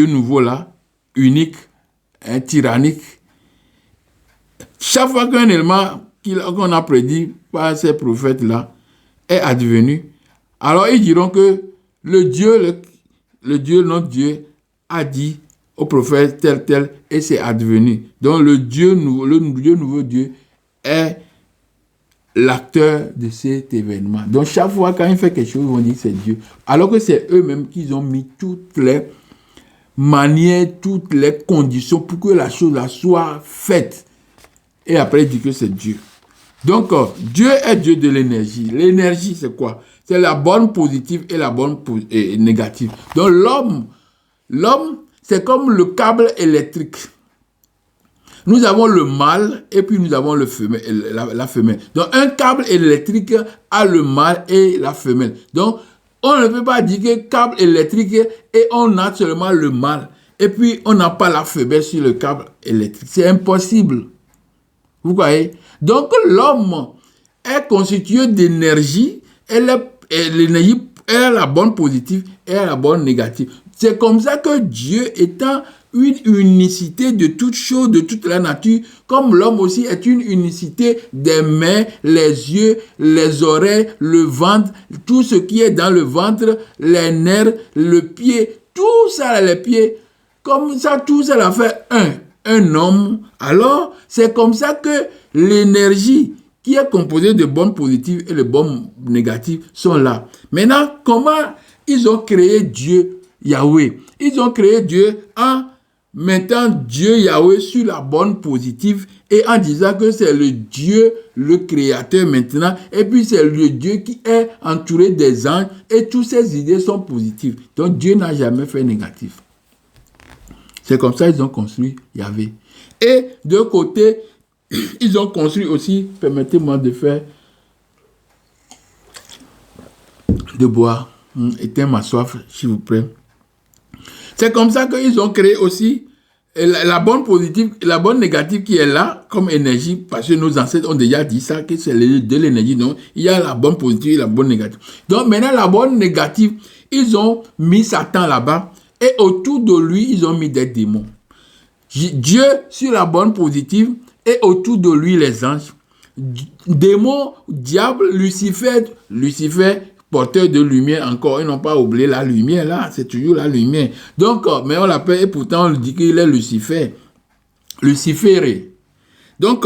nouveau-là, unique, tyrannique, chaque fois qu'un élément qu'on a prédit par ces prophètes-là est advenu, alors ils diront que notre Dieu a dit au prophète tel, et c'est advenu. Donc le nouveau Dieu est l'acteur de cet événement. Donc quand il fait quelque chose, ils vont dire que c'est Dieu. Alors que c'est eux-mêmes qui ont mis toutes les manière, toutes les conditions pour que la chose là soit faite. Et après, il dit que c'est Dieu. Donc, Dieu est Dieu de l'énergie. L'énergie, c'est quoi? C'est la bonne positive et la bonne négative. Donc, l'homme, c'est comme le câble électrique. Nous avons le mâle et puis nous avons la femelle. Donc, un câble électrique a le mâle et la femelle. Donc, on ne peut pas dire que câble électrique et on a seulement le mâle. Et puis, on n'a pas la femelle sur le câble électrique. C'est impossible. Vous voyez? Donc, l'homme est constitué d'énergie. Et l'énergie est la bonne positive et la bonne négative. C'est comme ça que Dieu étant une unicité de toutes choses, de toute la nature, comme l'homme aussi est une unicité des mains, les yeux, les oreilles, le ventre, tout ce qui est dans le ventre, les nerfs, le pied, tout ça, les pieds, comme ça, tout ça l'a fait un homme. Alors, c'est comme ça que l'énergie qui est composée de bonnes positives et de bonnes négatives sont là. Maintenant, comment ils ont créé Dieu, Yahweh? Ils ont créé Dieu en mettant Dieu Yahweh sur la bonne positive et en disant que c'est le Dieu, le créateur maintenant, et puis c'est le Dieu qui est entouré des anges et toutes ces idées sont positives. Donc Dieu n'a jamais fait négatif. C'est comme ça qu'ils ont construit Yahweh. Et de côté, ils ont construit aussi, permettez-moi de faire, de boire, éteins ma soif, s'il vous plaît. C'est comme ça qu'ils ont créé aussi la bonne positive, la bonne négative qui est là comme énergie, parce que nos ancêtres ont déjà dit ça, que c'est de l'énergie. Donc, il y a la bonne positive et la bonne négative. Donc, maintenant, la bonne négative, ils ont mis Satan là-bas et autour de lui, ils ont mis des démons. Dieu sur la bonne positive et autour de lui, les anges. Démons, diable, Lucifer, porteur de lumière encore, ils n'ont pas oublié la lumière là, c'est toujours la lumière. Donc, mais on l'appelle, et pourtant on dit qu'il est Lucifer, Luciféré. Donc,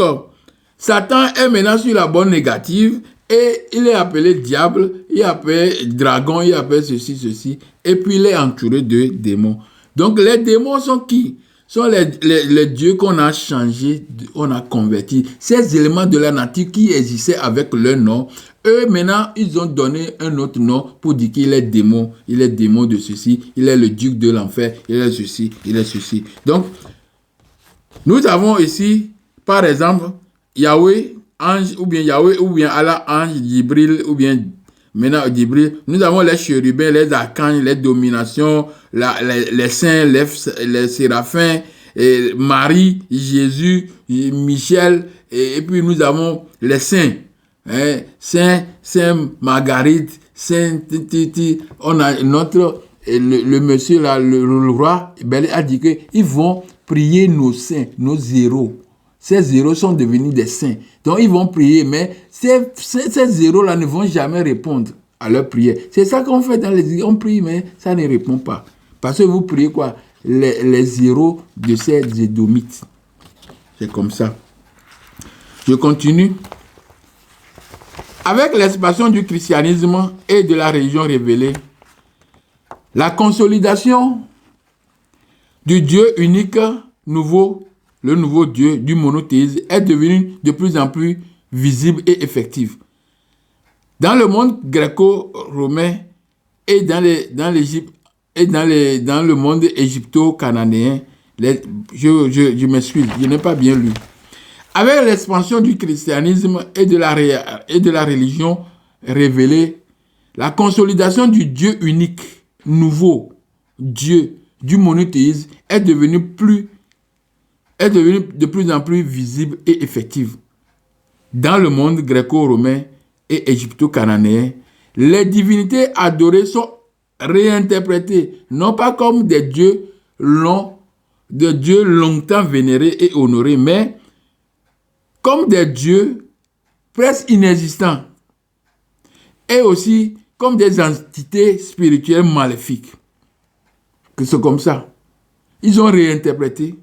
Satan est maintenant sur la bonne négative et il est appelé diable, il est appelé dragon, il est appelé ceci, et puis il est entouré de démons. Donc, les démons sont qui? Sont les dieux qu'on a changés, on a convertis. Ces éléments de la nature qui existaient avec leur nom, eux maintenant, ils ont donné un autre nom pour dire qu'il est démon. Il est démon de ceci, il est le duc de l'enfer, il est ceci, il est ceci. Donc, nous avons ici, par exemple, Yahweh, ange, ou bien Allah, ange, Jibril, ou bien maintenant Jibril. Nous avons les chérubins, les archanges, les dominations, les saints, les séraphins, et Marie, Jésus, Michel, et puis nous avons les saints. Saint Marguerite, Saint Titi, on a le monsieur là, le roi, ben, a dit qu'ils vont prier nos saints, nos zéros. Ces zéros sont devenus des saints. Donc ils vont prier, mais ces zéros-là ne vont jamais répondre à leur prière. C'est ça qu'on fait dans les églises. On prie, mais ça ne répond pas. Parce que vous priez quoi? Les zéros de ces édomites. C'est comme ça. Je continue. Avec l'expansion du christianisme et de la religion révélée, la consolidation du Dieu unique nouveau, le nouveau Dieu du monothéisme, est devenue de plus en plus visible et effective. Dans le monde gréco-romain et dans l'Égypte et dans le monde égypto-cananéen, je m'excuse, je n'ai pas bien lu. Avec l'expansion du christianisme et de la religion révélée, la consolidation du Dieu unique, nouveau Dieu du monothéisme est devenue de plus en plus visible et effective. Dans le monde gréco-romain et égypto-cananéen, les divinités adorées sont réinterprétées, non pas comme des dieux longtemps vénérés et honorés, mais comme des dieux presque inexistants et aussi comme des entités spirituelles maléfiques. Que c'est comme ça. Ils ont réinterprété,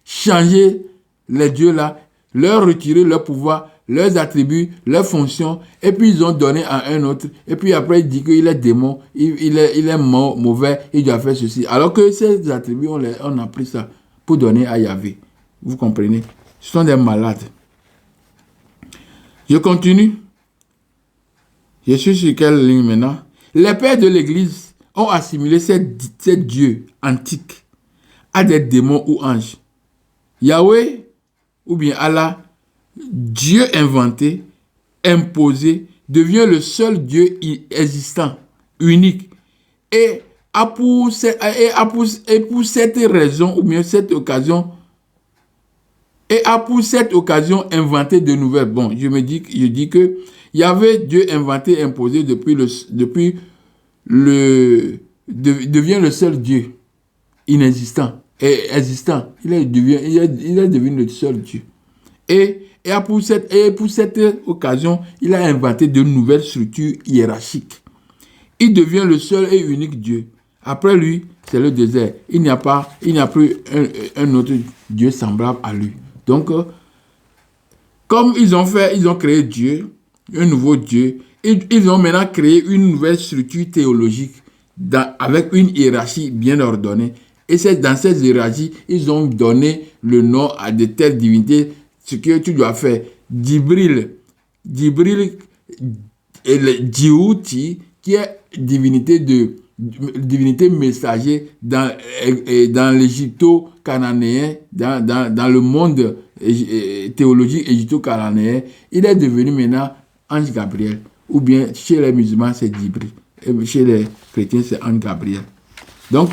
changé les dieux là, leur retiré leur pouvoir, leurs attributs, leurs fonctions, et puis ils ont donné à un autre, et puis après il dit qu'il est démon, il est mauvais, il doit faire ceci. Alors que ces attributs, on a pris ça pour donner à Yahvé. Vous comprenez? Ce sont des malades. Je continue. Je suis sur quelle ligne maintenant? Les pères de l'Église ont assimilé ces dieux antiques à des démons ou anges. Yahweh, ou bien Allah, Dieu inventé, imposé, devient le seul Dieu existant, unique. Et pour cette raison, ou bien cette occasion, inventé de nouvelles. Bon, je dis que Yahvé, Dieu inventé, imposé devient le seul Dieu inexistant et existant. Il est devenu le seul Dieu. Et pour cette occasion, il a inventé de nouvelles structures hiérarchiques. Il devient le seul et unique Dieu. Après lui, c'est le désert. Il n'y a plus un autre Dieu semblable à lui. Donc, comme ils ont créé Dieu, un nouveau Dieu, ils ont maintenant créé une nouvelle structure théologique avec une hiérarchie bien ordonnée. Et c'est dans cette hiérarchie, ils ont donné le nom à de telles divinités. Ce que tu dois faire, Djibril et le Djihouti, qui est divinité messager dans l'égypto-cananéen, dans le monde théologique égypto-cananéen, il est devenu maintenant Ange Gabriel. Ou bien chez les musulmans, c'est Djibril. Et chez les chrétiens, c'est Ange Gabriel. Donc,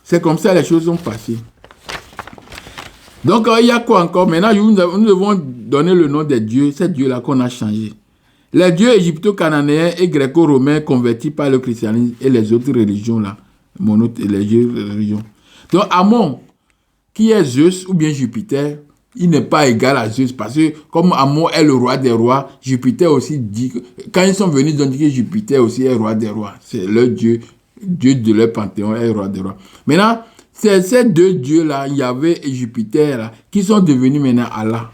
c'est comme ça les choses sont passées. Donc, il y a quoi encore? Maintenant, nous devons donner le nom des dieux, ces dieux-là qu'on a changés. Les dieux égypto-cananéens et gréco-romains convertis par le christianisme et les autres religions, là, les dieux religions. Donc, Amon, qui est Zeus ou bien Jupiter, il n'est pas égal à Zeus parce que comme Amon est le roi des rois, Jupiter aussi dit que, quand ils sont venus, ils ont dit que Jupiter aussi est roi des rois. C'est leur dieu de leur panthéon est roi des rois. Maintenant, c'est ces deux dieux-là, Yahvé et Jupiter, là, qui sont devenus maintenant Allah.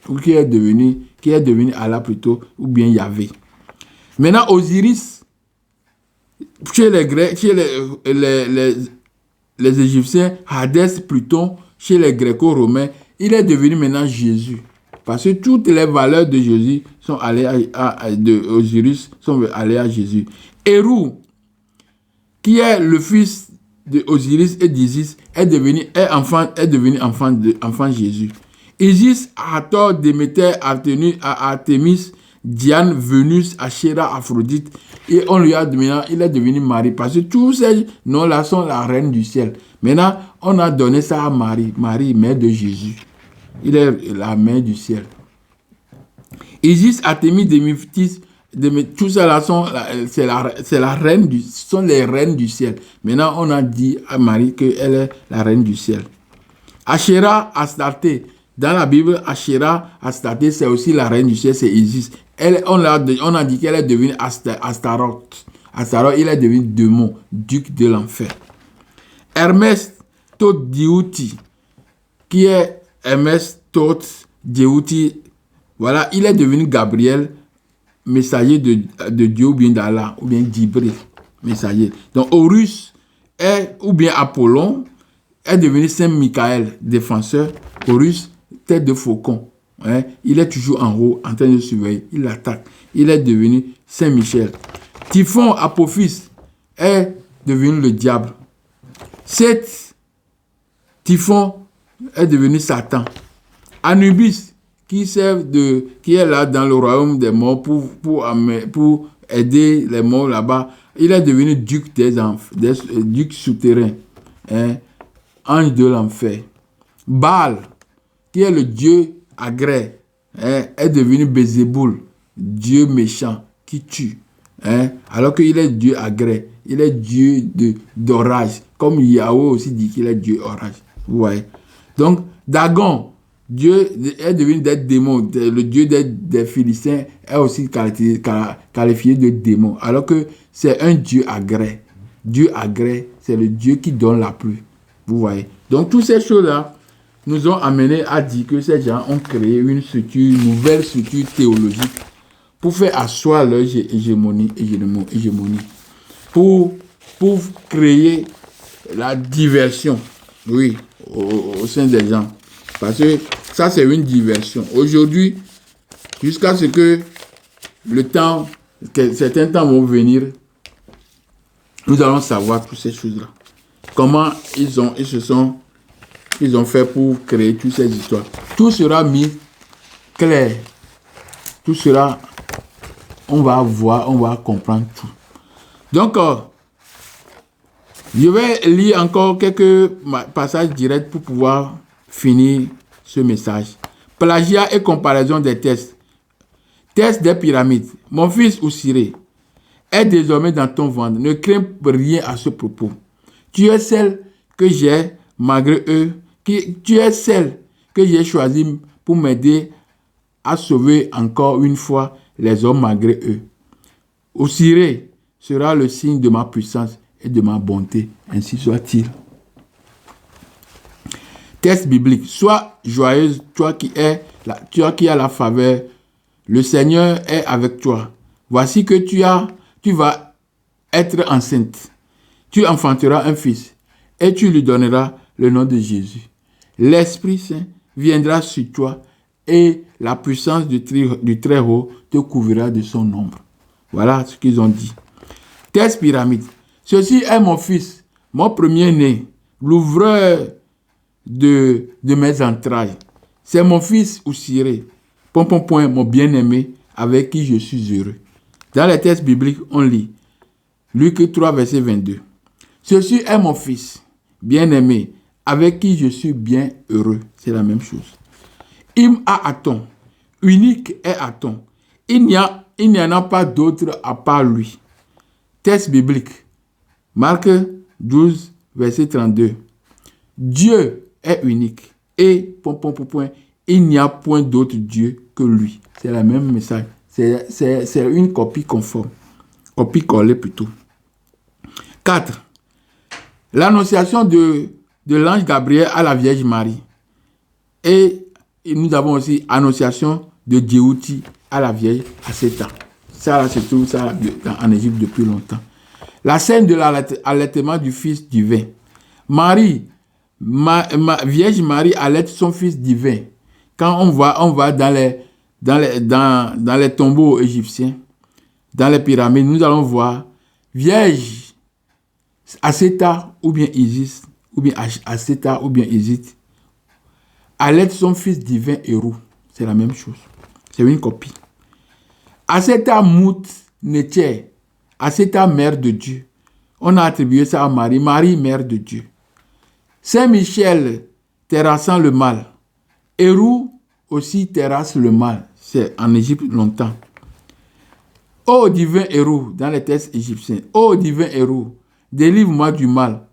Ou qui est devenu Allah plutôt, ou bien Yahvé. Maintenant, Osiris, chez les Grecs, chez les Égyptiens, Hadès, Pluton, chez les Gréco-Romains, il est devenu maintenant Jésus. Parce que toutes les valeurs de Jésus sont allées de Osiris sont allées à Jésus. Héru, qui est le fils de Osiris et d'Isis, est devenu enfant Jésus. Isis, Hathor, Déméter, Artémis, Diane, Vénus, Ashéra, Aphrodite, et on lui a maintenant, il est devenu Marie, parce que tous ces noms-là sont la reine du ciel. Maintenant, on a donné ça à Marie, mère de Jésus. Il est la mère du ciel. Isis, Artémis, Démétis, tout ça là sont les reines du ciel. Maintenant, on a dit à Marie qu'elle est la reine du ciel. Ashéra, Astarté. Dans la Bible, Ashéra, Astarté, c'est aussi la reine du ciel, c'est Isis. On a dit qu'elle est devenue Astaroth. Astaroth, il est devenu démon, duc de l'enfer. Hermès, Thoth, Djihouti, qui est Hermès, Thoth, Djihouti, voilà, il est devenu Gabriel, messager de Dieu ou bien d'Allah, ou bien Djibril, messager. Donc Horus ou bien Apollon est devenu Saint Michael, défenseur. Horus, tête de faucon. Hein? Il est toujours en haut, en train de surveiller. Il attaque. Il est devenu Saint Michel. Typhon, Apophis, est devenu le diable. Typhon est devenu Satan. Anubis, qui est là dans le royaume des morts pour aider les morts là-bas, il est devenu duc duc souterrain, hein? Ange de l'enfer. Baal, qui est le dieu agré, hein, est devenu Bézéboul, dieu méchant qui tue, hein, alors qu'il est dieu agré, il est dieu d'orage, comme Yahweh aussi dit qu'il est dieu orage. Vous voyez. Donc, Dagon, Dieu est devenu des démons, le dieu des Philistins est aussi qualifié de démon, alors que c'est un dieu agré. Dieu agré, c'est le dieu qui donne la pluie. Vous voyez. Donc, toutes ces choses-là nous ont amenés à dire que ces gens ont créé une nouvelle structure théologique pour faire asseoir leur hégémonie, pour créer la diversion, oui, au sein des gens. Parce que ça, c'est une diversion. Aujourd'hui, jusqu'à ce que certains temps vont venir, nous allons savoir toutes ces choses-là. Comment ils ont fait pour créer toutes ces histoires. Tout sera mis clair. Tout sera, on va voir, on va comprendre tout. Donc, je vais lire encore quelques passages directs pour pouvoir finir ce message. Plagiat et comparaison des tests. Test des pyramides. Mon fils Oussiré est désormais dans ton ventre. Ne crains rien à ce propos. Tu es celle que j'ai, malgré eux, tu es celle que j'ai choisie pour m'aider à sauver encore une fois les hommes malgré eux. Oussiré sera le signe de ma puissance et de ma bonté. Ainsi soit-il. Texte biblique. Sois joyeuse, toi qui as la faveur. Le Seigneur est avec toi. Voici que tu vas être enceinte. Tu enfanteras un fils et tu lui donneras le nom de Jésus. L'Esprit Saint viendra sur toi et la puissance du Très-Haut te couvrira de son ombre. Voilà ce qu'ils ont dit. Test pyramide. Ceci est mon fils, mon premier-né, l'ouvreur de mes entrailles. C'est mon fils Oussiré, mon bien-aimé, avec qui je suis heureux. Dans les textes bibliques, on lit Luc 3, verset 22. Ceci est mon fils, bien-aimé, avec qui je suis bien heureux. C'est la même chose. Im a Aton, unique est Aton. Il n'y en a pas d'autre à part lui. Texte biblique. Marc 12, verset 32. Dieu est unique et, il n'y a point d'autre Dieu que lui. C'est le même message. C'est une copie conforme. Copie collée plutôt. 4. L'annonciation de l'ange Gabriel à la Vierge Marie. Et nous avons aussi annonciation de Djéhouti à la Vierge Asséta. Ça, c'est tout ça en Égypte depuis longtemps. La scène de l'allaitement du Fils divin. Marie, Vierge Marie allaite son Fils divin. Quand on va dans les tombeaux égyptiens, dans les pyramides, nous allons voir Vierge Asséta ou bien Isis, ou bien Asséta ou bien Isis, allaite son Fils divin Hérou. C'est la même chose. C'est une copie. Asséta Mout Nétier, Asséta mère de Dieu. On a attribué ça à Marie. Marie, mère de Dieu. Saint-Michel terrassant le mal. Hérou aussi terrasse le mal. C'est en Égypte longtemps. Ô divin Hérou, dans les textes égyptiens. Ô divin Hérou, délivre-moi du mal.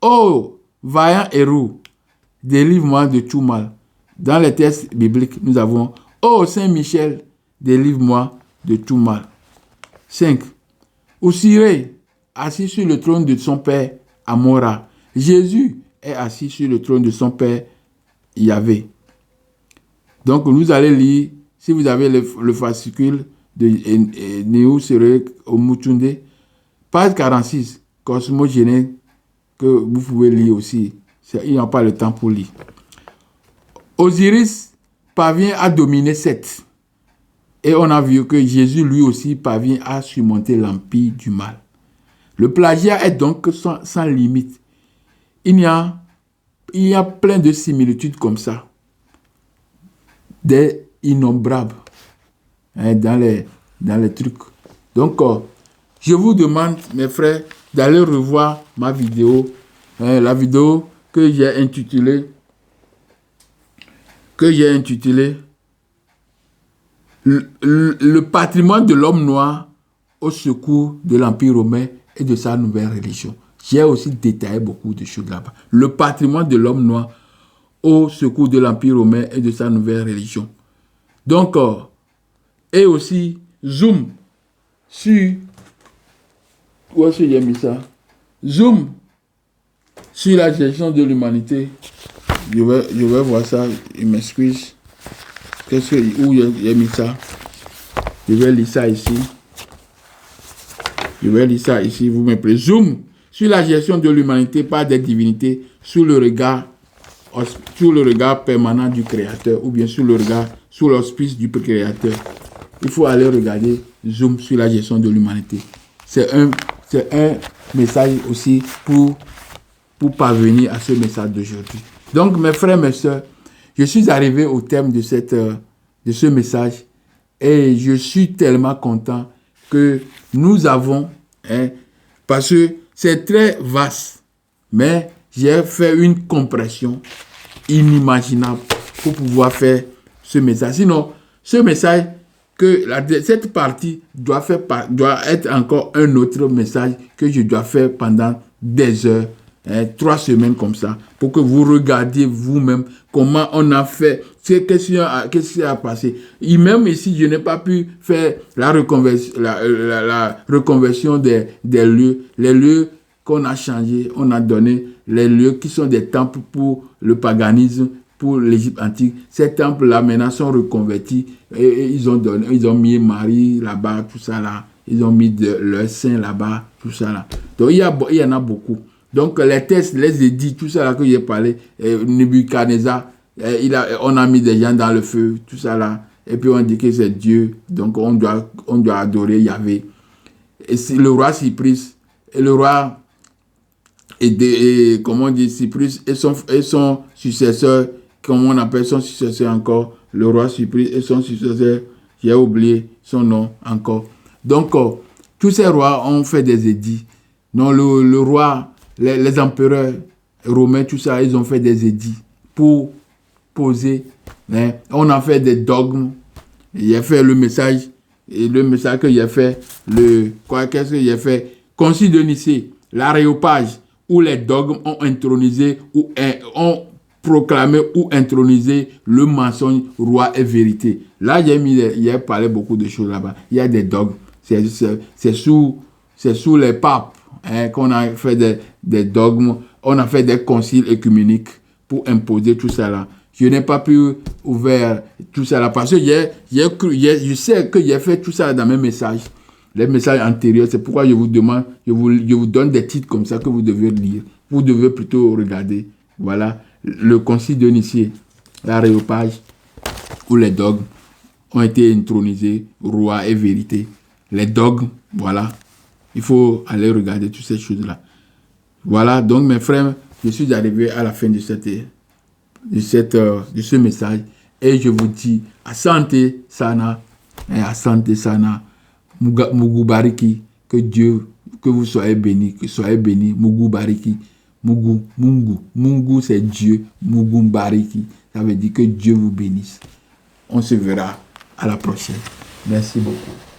Ô vaillant Hérou, délivre-moi de tout mal. Dans les textes bibliques, nous avons Ô Saint-Michel, délivre-moi de tout mal. 5. Oussiré, assis sur le trône de son père Amora. Jésus est assis sur le trône de son père Yahvé. Donc, nous allons lire, si vous avez le fascicule de Néo Serek Omutunde, page 46, cosmogénèse, que vous pouvez lire aussi. Il n'y a pas le temps pour lire. Osiris parvient à dominer Seth. Et on a vu que Jésus, lui aussi, parvient à surmonter l'empire du mal. Le plagiat est donc sans limite. Il y a plein de similitudes comme ça. Des innombrables dans les trucs. Donc, je vous demande, mes frères, d'aller revoir ma vidéo, la vidéo que j'ai intitulée le patrimoine de l'homme noir au secours de l'Empire romain et de sa nouvelle religion. J'ai aussi détaillé beaucoup de choses là-bas. Le patrimoine de l'homme noir au secours de l'Empire romain et de sa nouvelle religion. Donc, et aussi, zoom sur... Où est-ce que j'ai mis ça? Zoom sur la gestion de l'humanité Je vais voir ça. Je m'excuse. Où j'ai mis ça? Je vais lire ça ici. Je vais lire ça ici. Vous me plaît. Zoom sur la gestion de l'humanité par des divinités sous le regard permanent du Créateur ou bien sous l'auspice du Créateur. Il faut aller regarder Zoom sur la gestion de l'humanité. C'est un message aussi pour parvenir à ce message d'aujourd'hui. Donc, mes frères, mes sœurs, je suis arrivé au terme de ce message et je suis tellement content que nous avons, parce que c'est très vaste, mais j'ai fait une compression inimaginable pour pouvoir faire ce message. Sinon, ce message, cette partie doit être encore un autre message que je dois faire pendant des heures, 3 semaines comme ça, pour que vous regardiez vous-même comment on a fait, qu'est-ce qui a passé. Et même ici, je n'ai pas pu faire la reconversion des lieux, les lieux qu'on a changés, on a donné les lieux qui sont des temples pour le paganisme, pour l'Égypte antique. Ces temples-là, maintenant, sont reconvertis et ils ont mis Marie là-bas, tout ça là. Ils ont mis leur saint là-bas, tout ça là. Donc, il y en a beaucoup. Donc, les tests, les édits, tout ça là que j'ai parlé, Nebuchadnezzar, on a mis des gens dans le feu, tout ça là. Et puis, on dit que c'est Dieu. Donc, on doit adorer Yahvé. Et si le roi Cyprus, et le roi, comment on dit, Cyprus, et son successeur, comment on appelle son successeur encore, le roi Cyprus et son successeur, j'ai oublié son nom encore. Donc, tous ces rois ont fait des édits. Non, le roi, les empereurs romains, tout ça, ils ont fait des édits pour poser. On a fait des dogmes. Il a fait le message, et le message que j'ai fait, qu'est-ce que j'ai fait? Concile de Nicée, l'aréopage, où les dogmes ont intronisé ou ont proclamé ou intronisé le mensonge, roi et vérité. Là, j'ai parlé beaucoup de choses là-bas. Il y a des dogmes. C'est sous les papes qu'on a fait des dogmes. On a fait des conciles œcuméniques pour imposer tout ça là. Je n'ai pas pu ouvrir tout ça là parce que je sais que j'ai fait tout ça dans mes messages. Les messages antérieurs, c'est pourquoi je vous demande, je vous donne des titres comme ça que vous devez lire. Vous devez plutôt regarder. Voilà, le concile de Nicée, l'aréopage, où les dogmes ont été intronisés, roi et vérité. Les dogmes, voilà. Il faut aller regarder toutes ces choses-là. Voilà, donc mes frères, je suis arrivé à la fin de ce message. Et je vous dis, asante sana, asante sana. Mugu bariki, que vous soyez bénis, Mugu bariki, Mungu c'est Dieu, Mugu bariki, ça veut dire que Dieu vous bénisse. On se verra à la prochaine. Merci beaucoup.